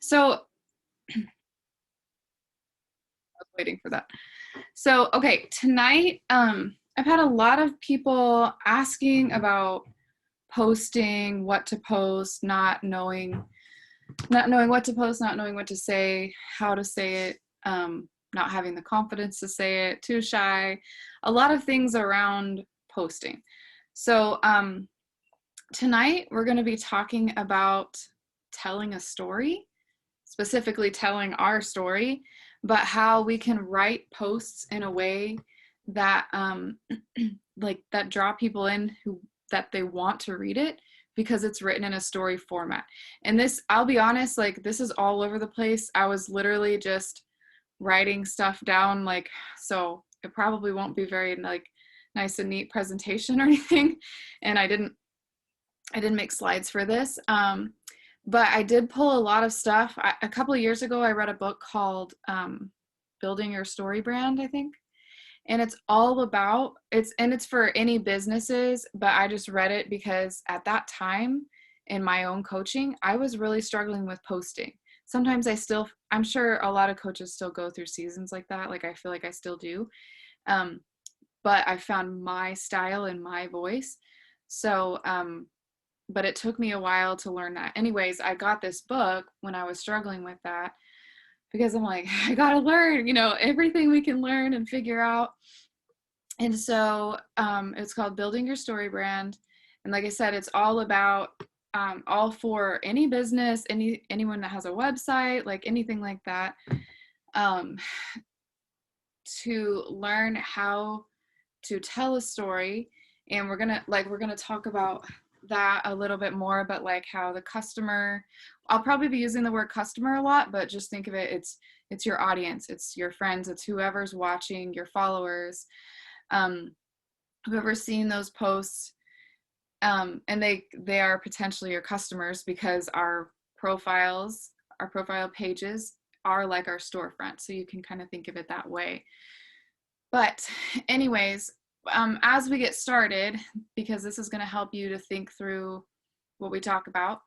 So I was waiting for that. So, okay, tonight, I've had a lot of people asking about posting, what to post, not knowing what to post, not knowing what to say, how to say it, not having the confidence to say it, too shy, a lot of things around posting. So, tonight we're going to be talking about telling a story, specifically telling our story, but how we can write posts in a way that like that draw people in who that they want to read it because it's written in a story format. And this, I'll be honest, like this is all over the place. I was literally just writing stuff down, like, so it probably won't be very like nice and neat presentation or anything. And I didn't make slides for this. But I did pull a lot of stuff. A couple of years ago, I read a book called Building Your Story Brand, I think. And it's all about, it's for any businesses, but I just read it because at that time in my own coaching, I was really struggling with posting. Sometimes I'm sure a lot of coaches still go through seasons like that. Like I feel like I still do. But I found my style and my voice. So, but it took me a while to learn that. Anyways, I got this book when I was struggling with that because I'm like, I gotta learn, everything we can learn and figure out. And so it's called Building Your Story Brand. And like I said, it's all about all for any business, anyone that has a website, like anything like that, to learn how to tell a story. And we're gonna talk about that a little bit more, but like how the customer, I'll probably be using the word customer a lot, but just think of it, it's your audience, it's your friends, it's whoever's watching, your followers, whoever's seen those posts, and they are potentially your customers because our profile pages are like our storefront. So you can kind of think of it that way. But anyways, as we get started, because this is going to help you to think through what we talk about,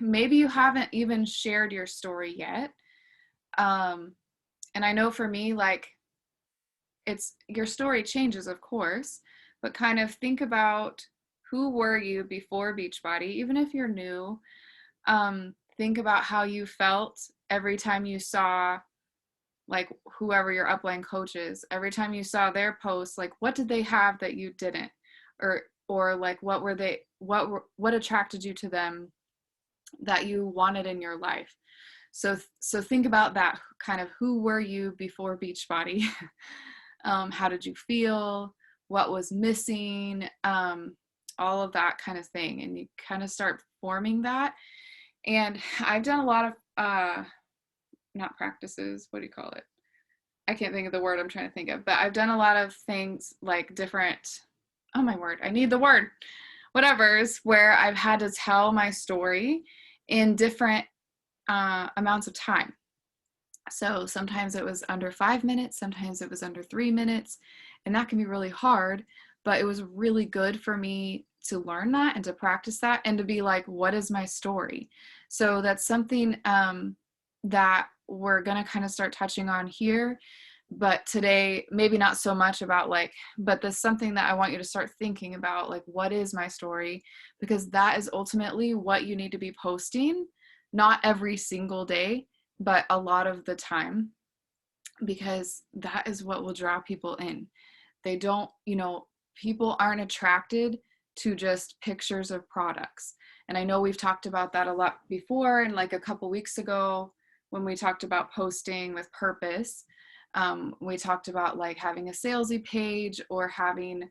maybe you haven't even shared your story yet. And I know for me, like, your story changes, of course, but kind of think about who were you before Beachbody, even if you're new. Think about how you felt every time you saw, like, whoever your upline coach is, every time you saw their posts, like what did they have that you didn't, or like what attracted you to them that you wanted in your life. So think about that, kind of who were you before Beachbody. How did you feel, what was missing, all of that kind of thing, and you kind of start forming that. And I've done a lot of not practices, what do you call it? I can't think of the word I'm trying to think of, but I've done a lot of things like different, oh my word, I need the word, whatever's, where I've had to tell my story in different amounts of time. So sometimes it was under 5 minutes, sometimes it was under 3 minutes, and that can be really hard, but it was really good for me to learn that and to practice that and to be like, what is my story? So that's something that we're going to kind of start touching on here, but today maybe not so much about but there's something that I want you to start thinking about, like, what is my story? Because that is ultimately what you need to be posting, not every single day, but a lot of the time, because that is what will draw people in. They don't, people aren't attracted to just pictures of products. And I know we've talked about that a lot before, and like a couple weeks ago when we talked about posting with purpose, we talked about like having a salesy page or having,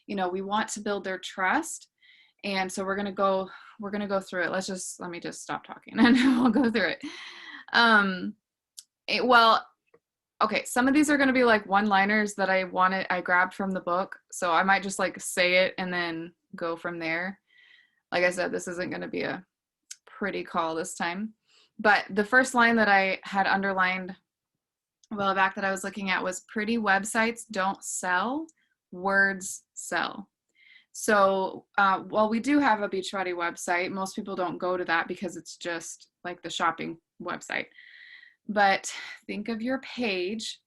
we want to build their trust. And so we're going to go through it. Let me just stop talking and we'll go through it. Well, okay, some of these are going to be like one-liners that I grabbed from the book. So I might just like say it and then go from there. Like I said, this isn't going to be a pretty call this time. But the first line that I had underlined a while back that I was looking at was, pretty websites don't sell, words sell. So, well, we do have a Beachbody website. Most people don't go to that because it's just like the shopping website. But think of your page.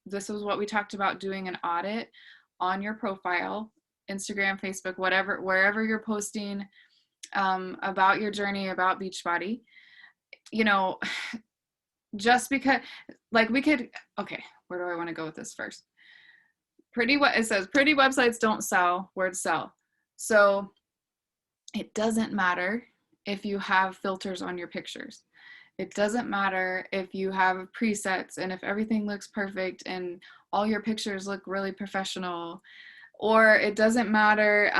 This was what we talked about, doing an audit on your profile, Instagram, Facebook, whatever, wherever you're posting about your journey, about Beachbody. You know, just because, like, we could, okay, where do I want to go with this first? It says pretty websites don't sell, words sell. So it doesn't matter if you have filters on your pictures. It doesn't matter if you have presets and if everything looks perfect and all your pictures look really professional, or it doesn't matter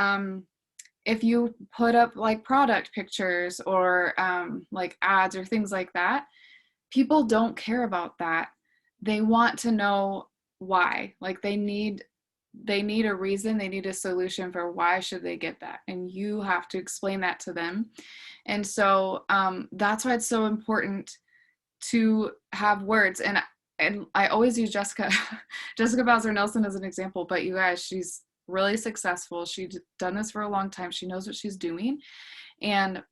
if you put up like product pictures or like ads or things like that. People don't care about that. They want to know why. Like they need a reason, they need a solution for why should they get that, and you have to explain that to them. And so that's why it's so important to have words. And I always use Jessica Bowser Nelson as an example, but you guys, she's really successful. She's done this for a long time. She knows what she's doing, and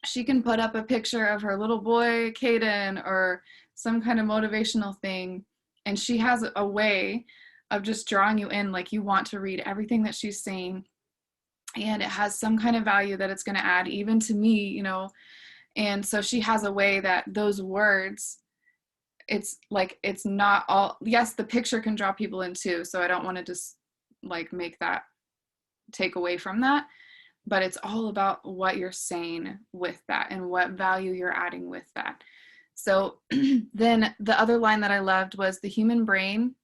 she can put up a picture of her little boy Caden or some kind of motivational thing, and she has a way of just drawing you in, like you want to read everything that she's saying, and it has some kind of value that it's going to add even to me, you know. And so she has a way that those words, it's like, it's not all, yes, the picture can draw people in too, so I don't want to just like make that take away from that, but it's all about what you're saying with that and what value you're adding with that. So then the other line that I loved was, the human brain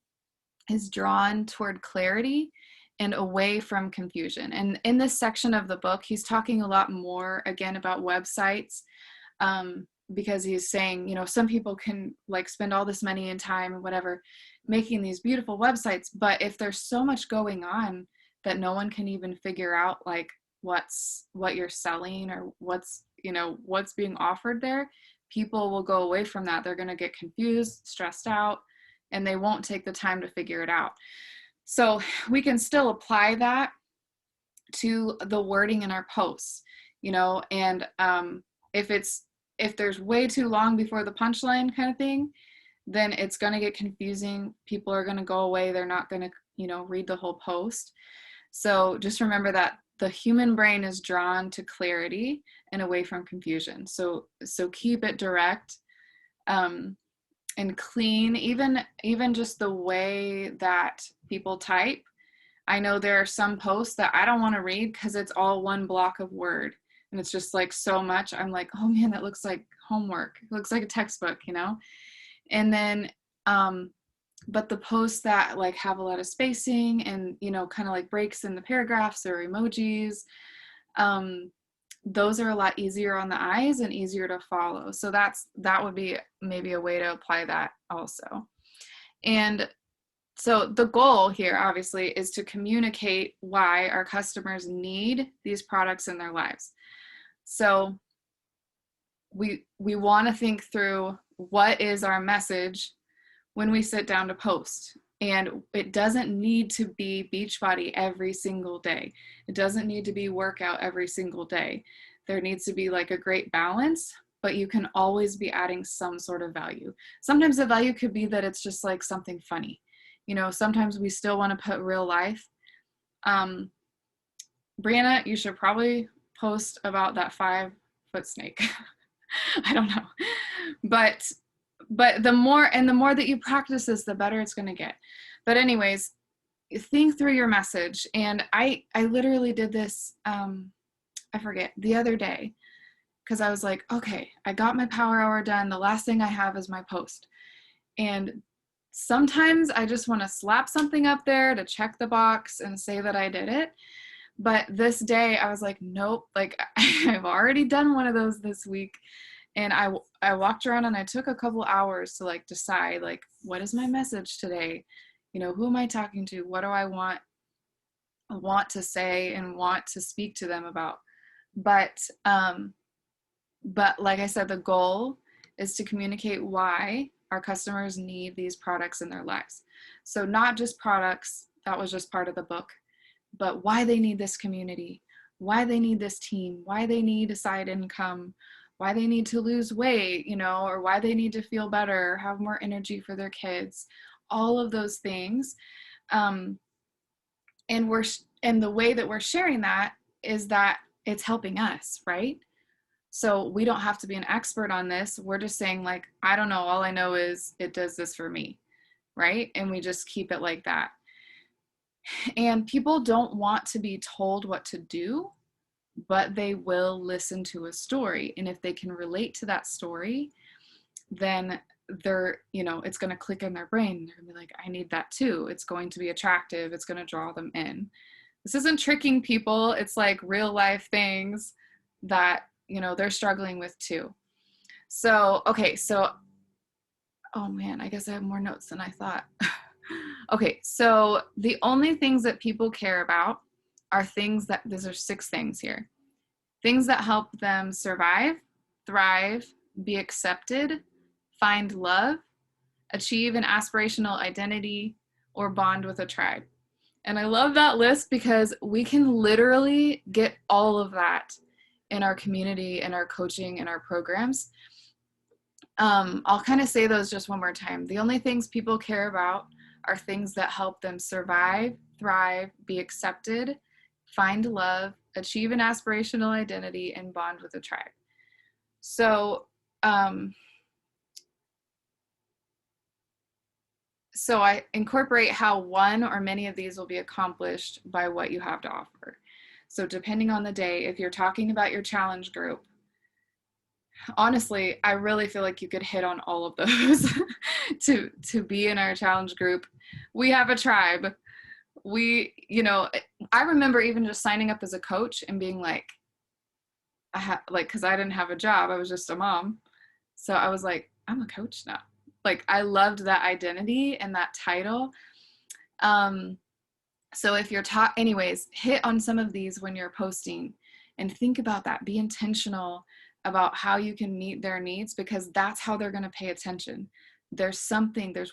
is drawn toward clarity and away from confusion. And in this section of the book, he's talking a lot more again about websites, because he's saying, you know, some people can like spend all this money and time and whatever making these beautiful websites, but if there's so much going on that no one can even figure out like what you're selling or what's, you know, what's being offered there, people will go away from that. They're going to get confused, stressed out, and they won't take the time to figure it out. So we can still apply that to the wording in our posts, you know, and if there's way too long before the punchline kind of thing, then it's going to get confusing. People are going to go away. They're not going to, you know, read the whole post. So just remember that the human brain is drawn to clarity and away from confusion. So keep it direct and clean, even just the way that people type. I know there are some posts that I don't want to read because it's all one block of word and it's just like so much. I'm like, oh man, that looks like homework. It looks like a textbook, you know? And then, but the posts that like have a lot of spacing and, you know, kind of like breaks in the paragraphs or emojis, those are a lot easier on the eyes and easier to follow. So that would be maybe a way to apply that also. And so the goal here obviously is to communicate why our customers need these products in their lives. So we want to think through what is our message when we sit down to post. And it doesn't need to be Beachbody every single day. It doesn't need to be workout every single day. There needs to be like a great balance, but you can always be adding some sort of value. Sometimes the value could be that it's just like something funny. You know, sometimes we still want to put real life. Brianna, you should probably post about that 5-foot snake. I don't know. But the more that you practice this, the better it's going to get. But anyways, think through your message. And I literally did this, I forget, the other day, because I was like, okay, I got my power hour done. The last thing I have is my post. And sometimes I just want to slap something up there to check the box and say that I did it. But this day I was like, nope, like I've already done one of those this week. And I walked around and I took a couple hours to like decide, like, what is my message today? You know, who am I talking to? What do I want to say and want to speak to them about? But like I said, the goal is to communicate why our customers need these products in their lives. So not just products, that was just part of the book, but why they need this community, why they need this team, why they need a side income, why they need to lose weight, you know, or why they need to feel better, have more energy for their kids, all of those things. And the way that we're sharing that is that it's helping us, right? So we don't have to be an expert on this. We're just saying, like, I don't know, all I know is it does this for me, right? And we just keep it like that. And people don't want to be told what to do, but they will listen to a story. And if they can relate to that story, then they're, you know, it's going to click in their brain. They're going to be like, I need that too. It's going to be attractive. It's going to draw them in. This isn't tricking people. It's like real life things that, you know, they're struggling with too. So, okay. So, oh man, I guess I have more notes than I thought. Okay. So the only things that people care about are things that, these are 6 things here. Things that help them survive, thrive, be accepted, find love, achieve an aspirational identity, or bond with a tribe. And I love that list because we can literally get all of that in our community, in our coaching, in our programs. I'll kind of say those just one more time. The only things people care about are things that help them survive, thrive, be accepted, find love, achieve an aspirational identity, and bond with a tribe. So, so I incorporate how one or many of these will be accomplished by what you have to offer. So depending on the day, if you're talking about your challenge group, honestly, I really feel like you could hit on all of those to be in our challenge group. We have a tribe. We, you know, I remember even just signing up as a coach and being like, because I didn't have a job. I was just a mom. So I was like, I'm a coach now. Like, I loved that identity and that title. So if you're anyways, hit on some of these when you're posting and think about that. Be intentional about how you can meet their needs, because that's how they're going to pay attention. There's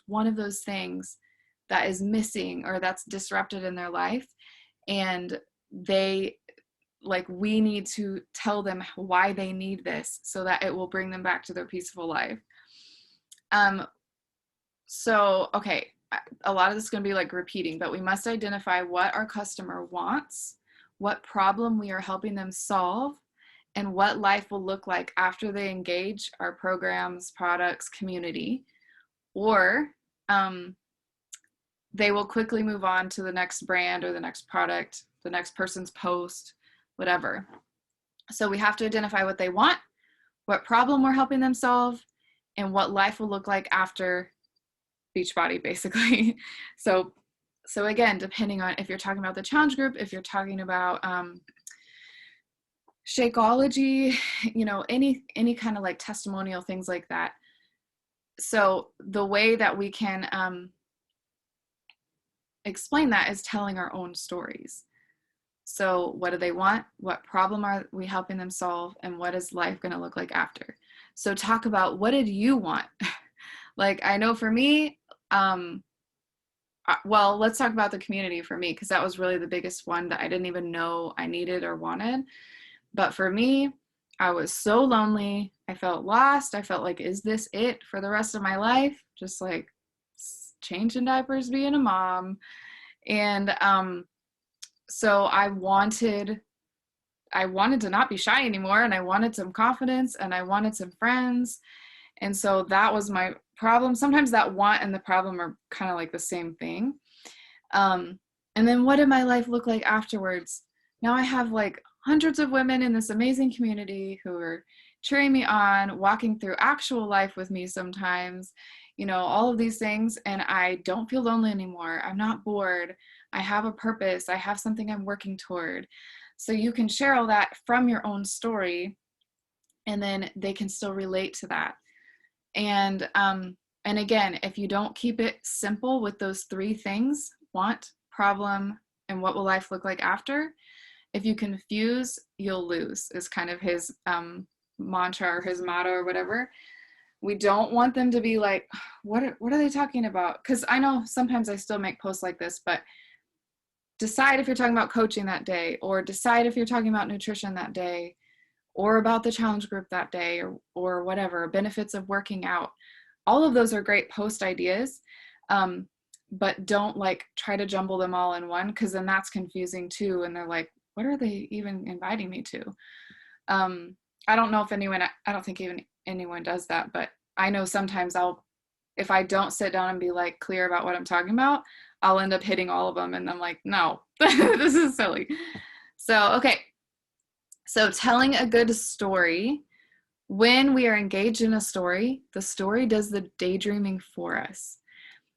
one of those things that is missing or that's disrupted in their life. And we need to tell them why they need this so that it will bring them back to their peaceful life. So, okay, a lot of this is going to be like repeating, but we must identify what our customer wants, what problem we are helping them solve, and what life will look like after they engage our programs, products, community, or they will quickly move on to the next brand or the next product, the next person's post, whatever. So we have to identify what they want, what problem we're helping them solve, and what life will look like after Beachbody, basically. So again, depending on if you're talking about the challenge group, if you're talking about Shakeology, you know, any kind of like testimonial things like that. So the way that we can explain that is telling our own stories. So what do they want? What problem are we helping them solve? And what is life going to look like after? So talk about, what did you want? Like, I know for me, well, let's talk about the community for me, because that was really the biggest one that I didn't even know I needed or wanted. But for me, I was so lonely. I felt lost. I felt like, is this it for the rest of my life? Just like changing diapers, being a mom. And so I wanted to not be shy anymore, and I wanted some confidence, and I wanted some friends. And so that was my problem. Sometimes that want and the problem are kind of like the same thing. And then what did my life look like afterwards? Now I have like hundreds of women in this amazing community who are cheering me on, walking through actual life with me sometimes, you know, all of these things. And I don't feel lonely anymore. I'm not bored. I have a purpose. I have something I'm working toward. So you can share all that from your own story, and then they can still relate to that. And again, if you don't keep it simple with those 3 things, want, problem, and what will life look like after, if you confuse, you'll lose, is kind of his mantra or his motto or whatever. We don't want them to be like, what are they talking about? Because I know sometimes I still make posts like this, but decide if you're talking about coaching that day, or decide if you're talking about nutrition that day, or about the challenge group that day, or whatever, benefits of working out. All of those are great post ideas, but don't like try to jumble them all in one, because then that's confusing too. And they're like, what are they even inviting me to? I don't know if I don't think even anyone does that, but I know sometimes if I don't sit down and be like clear about what I'm talking about, I'll end up hitting all of them. And I'm like, no, this is silly. So, okay. So telling a good story, when we are engaged in a story, the story does the daydreaming for us.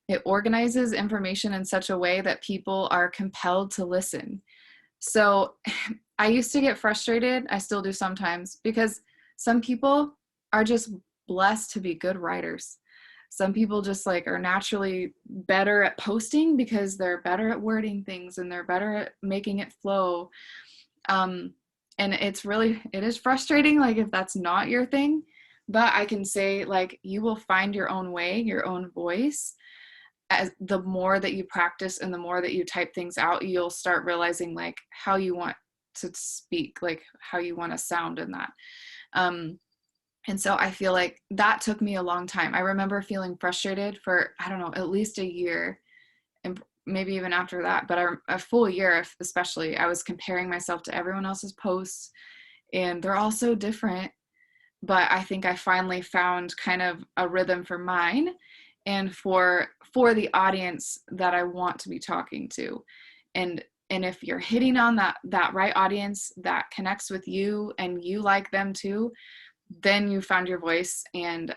It organizes information in such a way that people are compelled to listen. So I used to get frustrated, I still do sometimes, because some people are just blessed to be good writers. Some people just like are naturally better at posting because they're better at wording things and they're better at making it flow. And it is frustrating, like if that's not your thing, but I can say like you will find your own way, your own voice. As the more that you practice and the more that you type things out, you'll start realizing like how you want to speak, like how you want to sound in that. And so I feel like that took me a long time. I remember feeling frustrated for, I don't know, at least a year, and maybe even after that, but a full year, especially. I was comparing myself to everyone else's posts, and they're all so different. But I think I finally found kind of a rhythm for mine and for the audience that I want to be talking to. And if you're hitting on that right audience that connects with you and you like them too, then you found your voice. And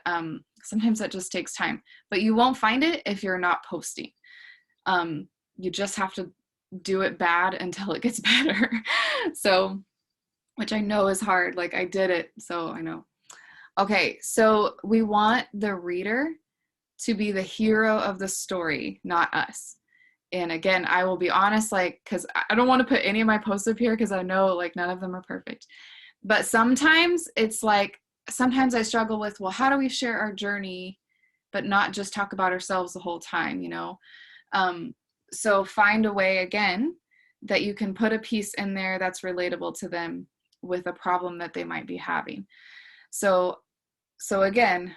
sometimes that just takes time, but you won't find it if you're not posting. You just have to do it bad until it gets better. So, which I know is hard. Like I did it, so I know. Okay, so we want the reader to be the hero of the story, not us. And again, I will be honest, like, because I don't want to put any of my posts up here because I know like none of them are perfect. But sometimes it's like, sometimes I struggle with, well, how do we share our journey, but not just talk about ourselves the whole time, you know? So find a way, again, that you can put a piece in there that's relatable to them with a problem that they might be having. So again,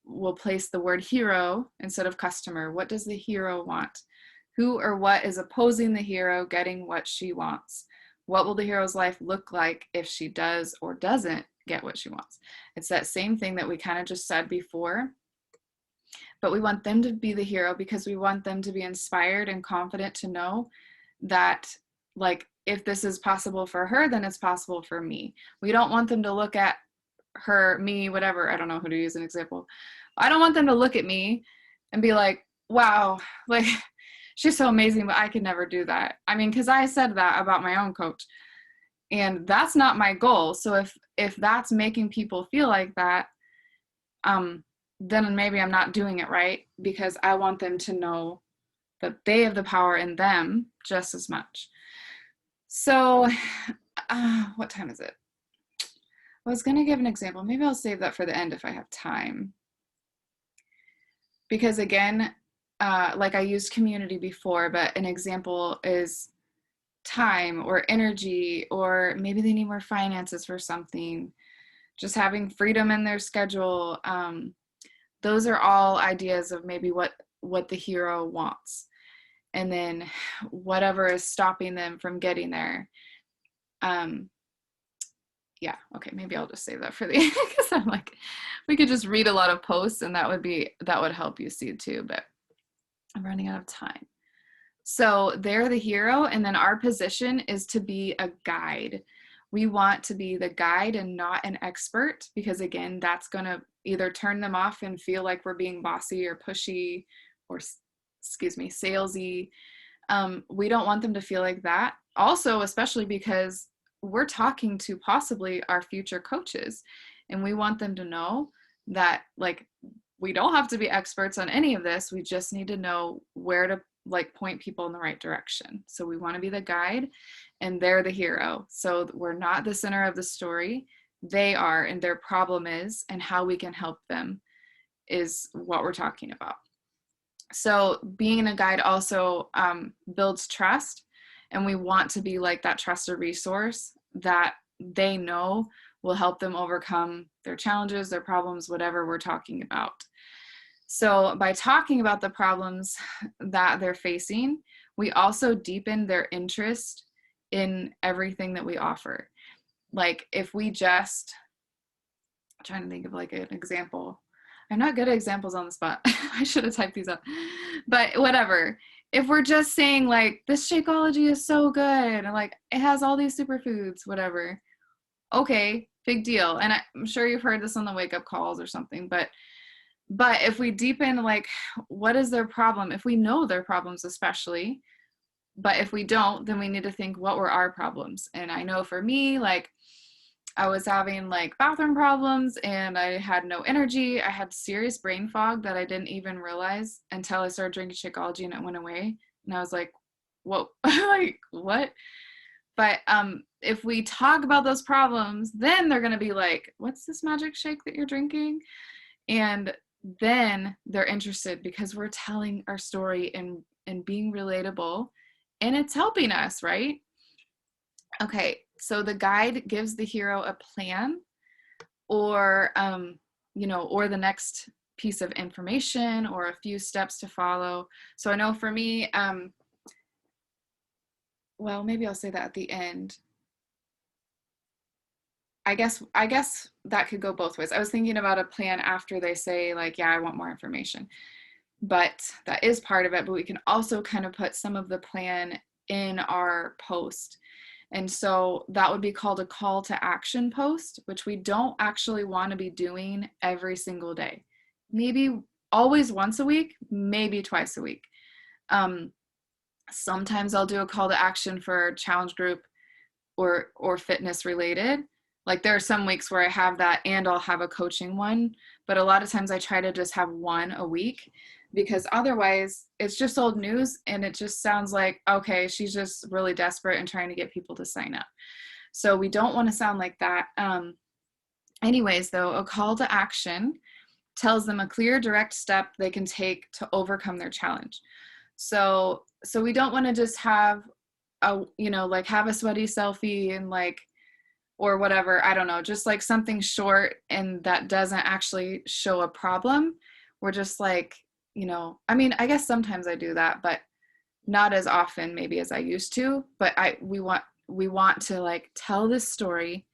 we'll place the word hero instead of customer. What does the hero want? Who or what is opposing the hero getting what she wants? What will the hero's life look like if she does or doesn't get what she wants? It's that same thing that we kind of just said before, but we want them to be the hero because we want them to be inspired and confident to know that, like, if this is possible for her, then it's possible for me. We don't want them to look at her, me, whatever. I don't know who to use an example. I don't want them to look at me and be like, wow, like, she's so amazing, but I could never do that. I mean, because I said that about my own coach, and that's not my goal. So if that's making people feel like that, then maybe I'm not doing it right, because I want them to know that they have the power in them just as much. So what time is it? I was going to give an example. Maybe I'll save that for the end if I have time. Because again, like I used community before, but an example is time or energy, or maybe they need more finances for something, just having freedom in their schedule. Those are all ideas of maybe what the hero wants. And then whatever is stopping them from getting there. Yeah, okay, maybe I'll just save that for the end, because I'm like, we could just read a lot of posts and that would help you see too, but I'm running out of time. So they're the hero, and then our position is to be a guide. We want to be the guide and not an expert, because again, that's going to either turn them off and feel like we're being bossy or pushy or, salesy. We don't want them to feel like that. Also, especially because we're talking to possibly our future coaches, and we want them to know that, like, we don't have to be experts on any of this. We just need to know where to, like, point people in the right direction. So we want to be the guide, and they're the hero. So we're not the center of the story. They are, and their problem is, and how we can help them is what we're talking about. So being a guide also builds trust, And we want to be like that trusted resource that they know will help them overcome their challenges, their problems, whatever we're talking about. So by talking about the problems that they're facing, we also deepen their interest in everything that we offer. Like if we just, I'm trying to think of like an example. I'm not good at examples on the spot. I should have typed these up. But whatever. If we're just saying like, this Shakeology is so good, and like it has all these superfoods, whatever. Okay, big deal. And I'm sure you've heard this on the wake up calls or something, but if we deepen like, what is their problem? If we know their problems, especially, but if we don't, then we need to think, what were our problems? And I know for me, like I was having like bathroom problems and I had no energy. I had serious brain fog that I didn't even realize until I started drinking Shakeology and it went away. And I was like, whoa, like what? But if we talk about those problems, then they're going to be like, what's this magic shake that you're drinking? And then they're interested because we're telling our story and being relatable, and it's helping us, right? Okay, so the guide gives the hero a plan or, or the next piece of information or a few steps to follow. So I know for me, well, maybe I'll say that at the end. I guess that could go both ways. I was thinking about a plan after they say like, yeah, I want more information. But that is part of it, but we can also kind of put some of the plan in our post. And so that would be called a call to action post, which we don't actually want to be doing every single day. Maybe always once a week, maybe twice a week. Sometimes I'll do a call to action for challenge group or fitness related. Like there are some weeks where I have that and I'll have a coaching one, but a lot of times I try to just have one a week because otherwise it's just old news and it just sounds like, okay, she's just really desperate and trying to get people to sign up. So we don't want to sound like that. Anyways, though, a call to action tells them a clear, direct step they can take to overcome their challenge. So we don't want to just have like have a sweaty selfie and like, or whatever, I don't know, just like something short and that doesn't actually show a problem. We're just like, I mean, I guess sometimes I do that, but not as often maybe as I used to, but we want to like tell this story,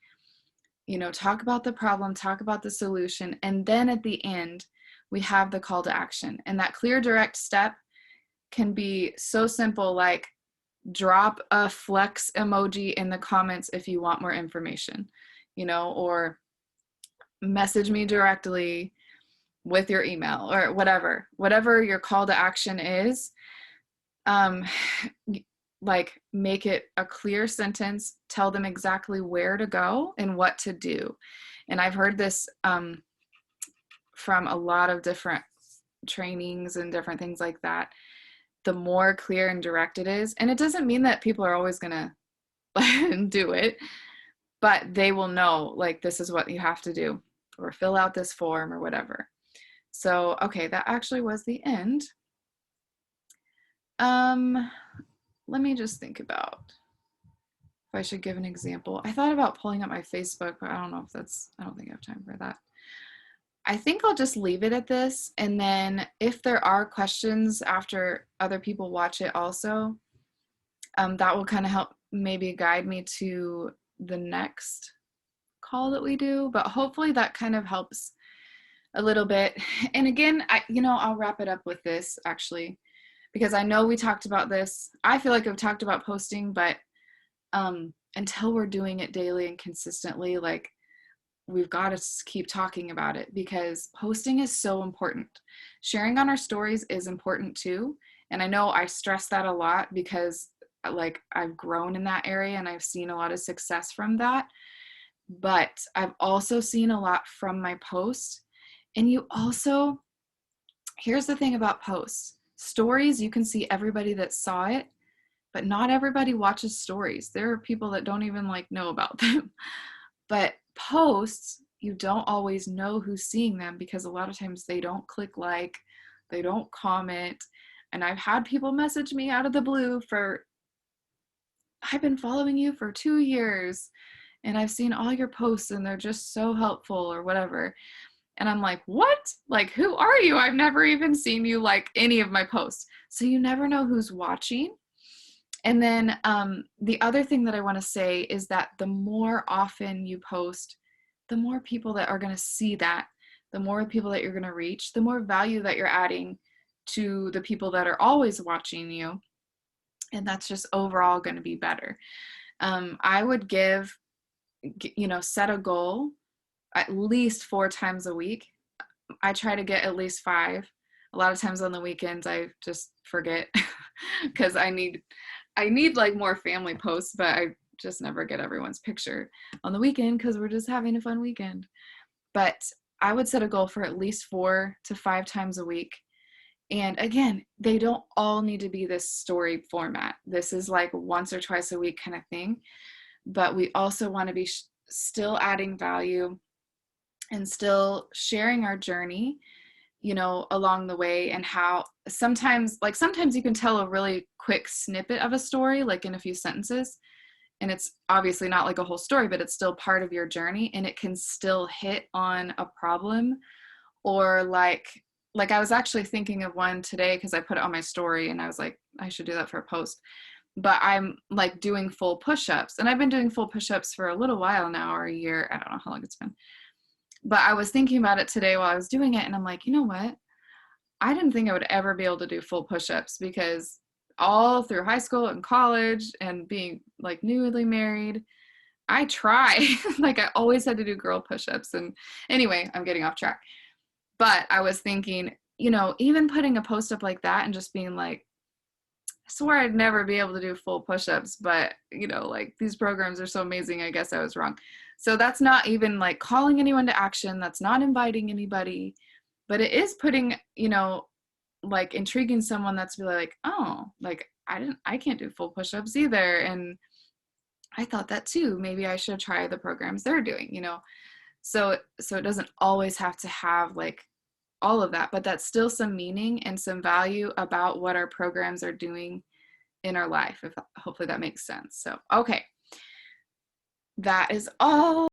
talk about the problem, talk about the solution. And then at the end, we have the call to action. And that clear, direct step can be so simple, like drop a flex emoji in the comments if you want more information, or message me directly with your email or whatever your call to action is. Like make it a clear sentence, tell them exactly where to go and what to do. And I've heard this from a lot of different trainings and different things like that. The more clear and direct it is, and it doesn't mean that people are always gonna do it, but they will know like this is what you have to do or fill out this form or whatever. So okay, that actually was the end. Let me just think about if I should give an example. I thought about pulling up my Facebook, but I don't think I have time for that. I think I'll just leave it at this. And then if there are questions after other people watch it also, that will kind of help maybe guide me to the next call that we do. But hopefully that kind of helps a little bit. And again, I'll wrap it up with this actually, because I know we talked about this. I feel like I've talked about posting, but until we're doing it daily and consistently, like we've got to keep talking about it because posting is so important. Sharing on our stories is important too. And I know I stress that a lot because like I've grown in that area and I've seen a lot of success from that. But I've also seen a lot from my posts. And here's the thing about posts. Stories, you can see everybody that saw it, but not everybody watches stories. There are people that don't even like know about them. But posts, you don't always know who's seeing them because a lot of times they don't click like, they don't comment. And I've had people message me out of the blue for I've been following you for 2 years and I've seen all your posts and they're just so helpful or whatever. And I'm like, what? Like, who are you? I've never even seen you like any of my posts. So you never know who's watching. And then the other thing that I want to say is that the more often you post, the more people that are going to see that, the more people that you're going to reach, the more value that you're adding to the people that are always watching you. And that's just overall going to be better. I would set a goal at least 4 times a week. I try to get at least 5. A lot of times on the weekends, I just forget because I need like more family posts, but I just never get everyone's picture on the weekend because we're just having a fun weekend. But I would set a goal for at least 4 to 5 times a week. And again, they don't all need to be this story format. This is like once or twice a week kind of thing. But we also want to be still adding value and still sharing our journey, along the way, and how sometimes you can tell a really quick snippet of a story, like in a few sentences, and it's obviously not like a whole story, but it's still part of your journey, and it can still hit on a problem. Or like I was actually thinking of one today because I put it on my story and I was like, I should do that for a post. But I'm like doing full push-ups, and I've been doing full push-ups for a little while now, or a year. I don't know how long it's been. But I was thinking about it today while I was doing it, and I'm like, you know what? I didn't think I would ever be able to do full push-ups because all through high school and college and being like newly married, I try. Like I always had to do girl push-ups. And anyway, I'm getting off track. But I was thinking, even putting a post up like that and just being like, I swore I'd never be able to do full push-ups, but like these programs are so amazing. I guess I was wrong. So that's not even like calling anyone to action. That's not inviting anybody, but it is putting, like intriguing someone that's really like, oh, like I can't do full push-ups either. And I thought that too. Maybe I should try the programs they're doing, So it doesn't always have to have like all of that, but that's still some meaning and some value about what our programs are doing in our life. If hopefully that makes sense. So, okay. That is all